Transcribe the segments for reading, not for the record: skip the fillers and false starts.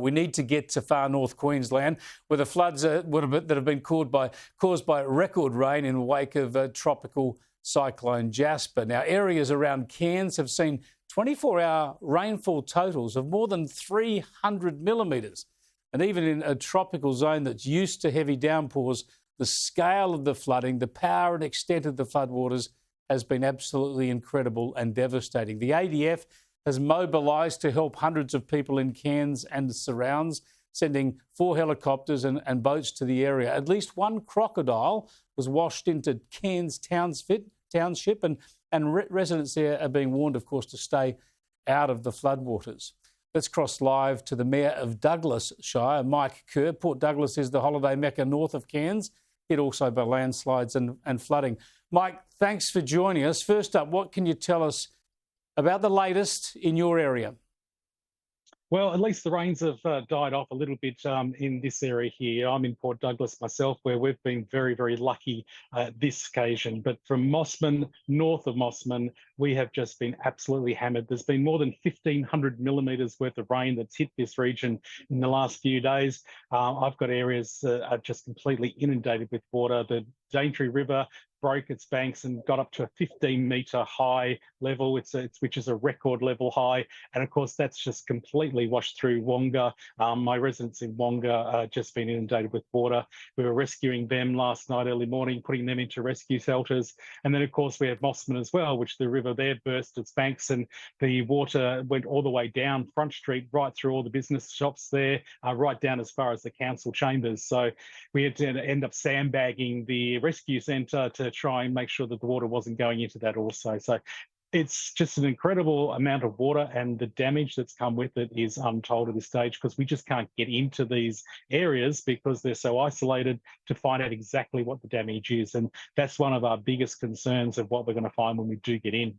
We need to get to far north Queensland, where the floods that have been caused by record rain in the wake of Tropical Cyclone Jasper. Now, areas around Cairns have seen 24-hour rainfall totals of more than 300 millimetres. And even in a tropical zone that's used to heavy downpours, the scale of the flooding, the power and extent of the floodwaters has been absolutely incredible and devastating. The ADF has mobilised to help hundreds of people in Cairns and the surrounds, sending 4 helicopters and boats to the area. At least one crocodile was washed into Cairns township, and residents there are being warned, of course, to stay out of the floodwaters. Let's cross live to the Mayor of Douglas Shire, Mike Kerr. Port Douglas is the holiday mecca north of Cairns, hit also by landslides and flooding. Mike, thanks for joining us. First up, what can you tell us about the latest in your area? Well, at least the rains have died off a little bit in this area here. I'm in Port Douglas myself, where we've been very, very lucky this occasion. But from Mossman, north of Mossman, we have just been absolutely hammered. There's been more than 1,500 millimetres worth of rain that's hit this region in the last few days. I've got areas that are just completely inundated with water. The Daintree River broke its banks and got up to a 15-metre high level, which is a record level high. And of course, that's just completely washed through Wonga. My residents in Wonga just been inundated with water. We were rescuing them last night, early morning, putting them into rescue shelters. And then, of course, we have Mossman as well, which the river there burst its banks and the water went all the way down Front Street, right through all the business shops there, right down as far as the council chambers. So we had to end up sandbagging the rescue centre to try and make sure that the water wasn't going into that also. So it's just an incredible amount of water, and the damage that's come with it is untold at this stage, because we just can't get into these areas because they're so isolated to find out exactly what the damage is. And that's one of our biggest concerns of what we're going to find when we do get in.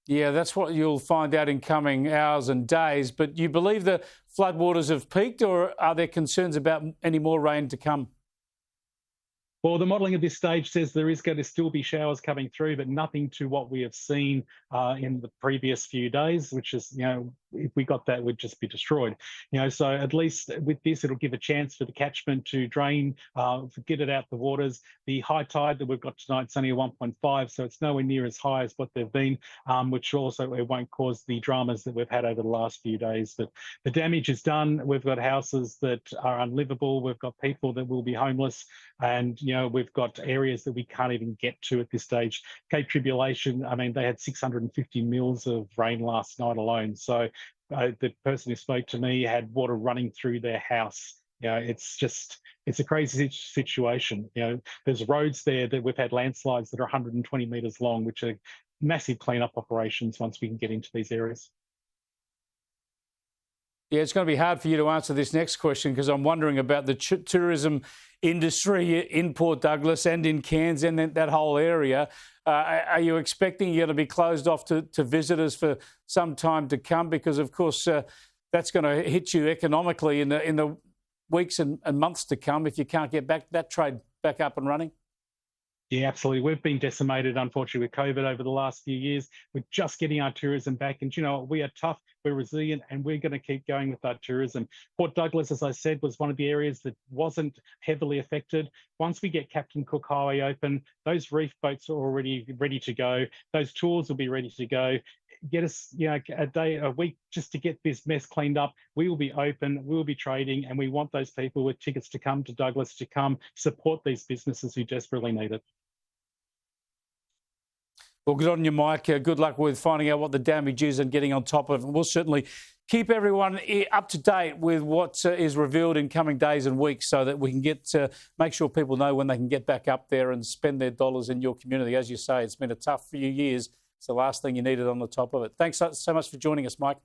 Yeah, that's what you'll find out in coming hours and days. But you believe the floodwaters have peaked, or are there concerns about any more rain to come? Well, the modelling at this stage says there is going to still be showers coming through, but nothing to what we have seen in the previous few days, which is, if we got that, we'd just be destroyed. So at least with this, it'll give a chance for the catchment to drain, get it out the waters. The high tide that we've got tonight is only a 1.5, so it's nowhere near as high as what they've been, which also it won't cause the dramas that we've had over the last few days. But the damage is done. We've got houses that are unlivable. We've got people that will be homeless, and we've got areas that we can't even get to at this stage. Cape Tribulation, I mean, they had 650 mils of rain last night alone. So the person who spoke to me had water running through their house. It's a crazy situation. There's roads there that we've had landslides that are 120 metres long, which are massive cleanup operations once we can get into these areas. Yeah, it's going to be hard for you to answer this next question, because I'm wondering about the tourism industry in Port Douglas and in Cairns and that whole area. Are you expecting you're going to be closed off to visitors for some time to come? Because, of course, that's going to hit you economically in the weeks and months to come if you can't get that trade back up and running. Yeah, absolutely. We've been decimated, unfortunately, with COVID over the last few years. We're just getting our tourism back. And we are tough, we're resilient, and we're going to keep going with our tourism. Port Douglas, as I said, was one of the areas that wasn't heavily affected. Once we get Captain Cook Highway open, those reef boats are already ready to go. Those tours will be ready to go. Get us, a week just to get this mess cleaned up. We will be open, we will be trading, and we want those people with tickets to come to Douglas to come support these businesses who desperately need it. Well, good on you, Mike. Good luck with finding out what the damage is and getting on top of it. We'll certainly keep everyone up to date with what is revealed in coming days and weeks, so that we can make sure people know when they can get back up there and spend their dollars in your community. As you say, it's been a tough few years. It's the last thing you needed on the top of it. Thanks so much for joining us, Mike.